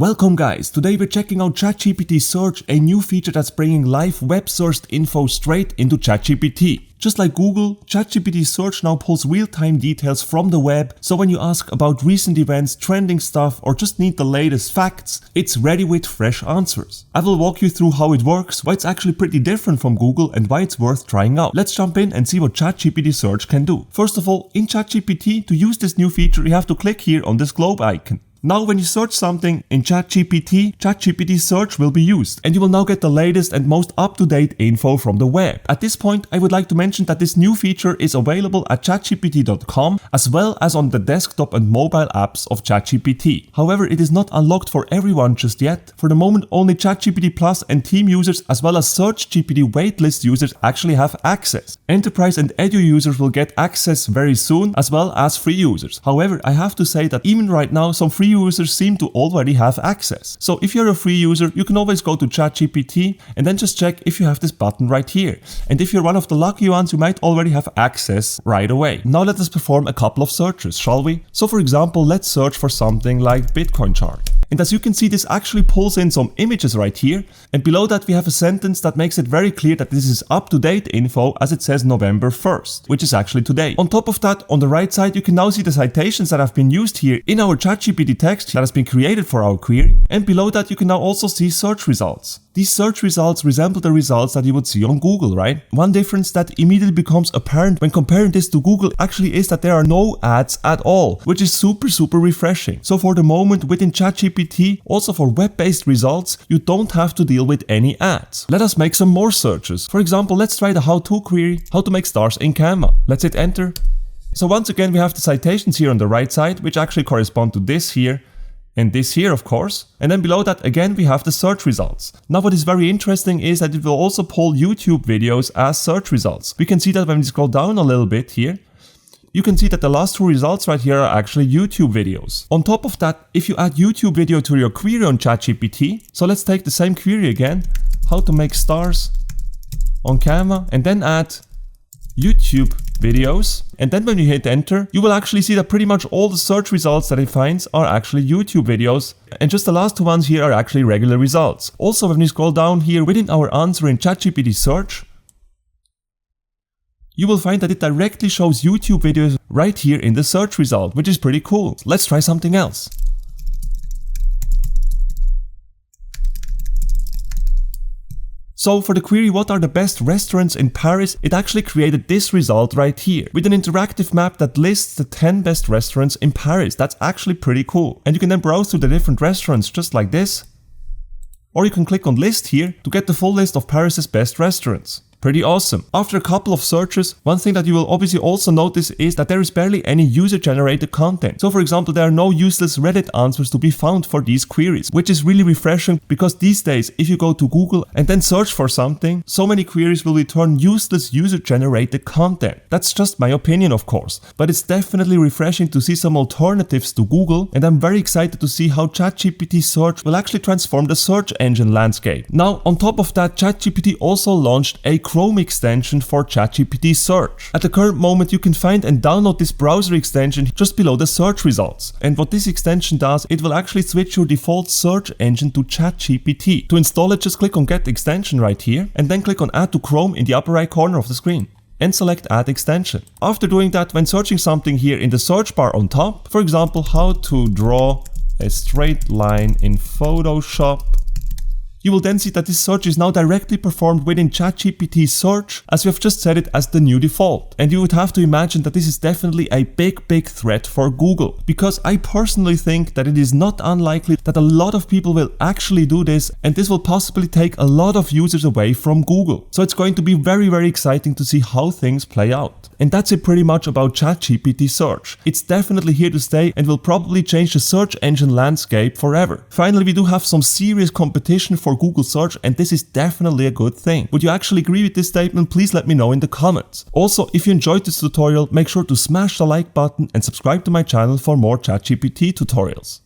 Welcome guys, today we're checking out ChatGPT Search, a new feature that's bringing live web-sourced info straight into ChatGPT. Just like Google, ChatGPT Search now pulls real-time details from the web, so when you ask about recent events, trending stuff, or just need the latest facts, it's ready with fresh answers. I will walk you through how it works, why it's actually pretty different from Google, and why it's worth trying out. Let's jump in and see what ChatGPT Search can do. First of all, in ChatGPT, to use this new feature, you have to click here on this globe icon. Now when you search something in ChatGPT Search will be used, and you will now get the latest and most up-to-date info from the web. At this point, I would like to mention that this new feature is available at chatgpt.com as well as on the desktop and mobile apps of ChatGPT. However, it is not unlocked for everyone just yet. For the moment, only ChatGPT Plus and Team users as well as SearchGPT waitlist users actually have access. Enterprise and Edu users will get access very soon, as well as free users. However, I have to say that even right now, some free users seem to already have access. So if you're a free user, you can always go to ChatGPT and then just check if you have this button right here. And if you're one of the lucky ones, you might already have access right away. Now let us perform a couple of searches, shall we? So for example, let's search for something like Bitcoin chart. And as you can see, this actually pulls in some images right here. And below that we have a sentence that makes it very clear that this is up-to-date info, as it says November 1st, which is actually today. On top of that, on the right side, you can now see the citations that have been used here in our ChatGPT text that has been created for our query. And below that, you can now also see search results. These search results resemble the results that you would see on Google, right? One difference that immediately becomes apparent when comparing this to Google actually is that there are no ads at all, which is super refreshing. So for the moment within ChatGPT, also for web-based results, you don't have to deal with any ads. Let us make some more searches. For example, let's try the how-to query, how to make stars in Canva. Let's hit enter. So once again, we have the citations here on the right side, which actually correspond to this here. And this here, of course. And then below that, again, we have the search results. Now what is very interesting is that it will also pull YouTube videos as search results. We can see that when we scroll down a little bit here, you can see that the last two results right here are actually YouTube videos. On top of that, if you add YouTube video to your query on ChatGPT, so let's take the same query again, how to make stars on Canva, and then add YouTube videos, and then when you hit enter, you will actually see that pretty much all the search results that it finds are actually YouTube videos, and just the last two ones here are actually regular results. Also, when we scroll down here within our answer in ChatGPT Search, you will find that it directly shows YouTube videos right here in the search result, which is pretty cool. Let's try something else. So for the query, what are the best restaurants in Paris, it actually created this result right here with an interactive map that lists the 10 best restaurants in Paris. That's actually pretty cool. And you can then browse through the different restaurants just like this. Or you can click on list here to get the full list of Paris's best restaurants. Pretty awesome. After a couple of searches, one thing that you will obviously also notice is that there is barely any user-generated content. So for example, there are no useless Reddit answers to be found for these queries, which is really refreshing because these days, if you go to Google and then search for something, so many queries will return useless user-generated content. That's just my opinion, of course, but it's definitely refreshing to see some alternatives to Google, and I'm very excited to see how ChatGPT Search will actually transform the search engine landscape. Now, on top of that, ChatGPT also launched a Chrome extension for ChatGPT Search. At the current moment, you can find and download this browser extension just below the search results. And what this extension does, it will actually switch your default search engine to ChatGPT. To install it, just click on Get Extension right here, and then click on Add to Chrome in the upper right corner of the screen, and select Add Extension. After doing that, when searching something here in the search bar on top, for example, how to draw a straight line in Photoshop, you will then see that this search is now directly performed within ChatGPT Search, as we have just set it as the new default. And you would have to imagine that this is definitely a big threat for Google, because I personally think that it is not unlikely that a lot of people will actually do this, and this will possibly take a lot of users away from Google. So it's going to be very exciting to see how things play out. And that's it pretty much about ChatGPT Search. It's definitely here to stay and will probably change the search engine landscape forever. Finally, we do have some serious competition for Google Search, and this is definitely a good thing. Would you actually agree with this statement? Please let me know in the comments. Also, if you enjoyed this tutorial, make sure to smash the like button and subscribe to my channel for more ChatGPT tutorials.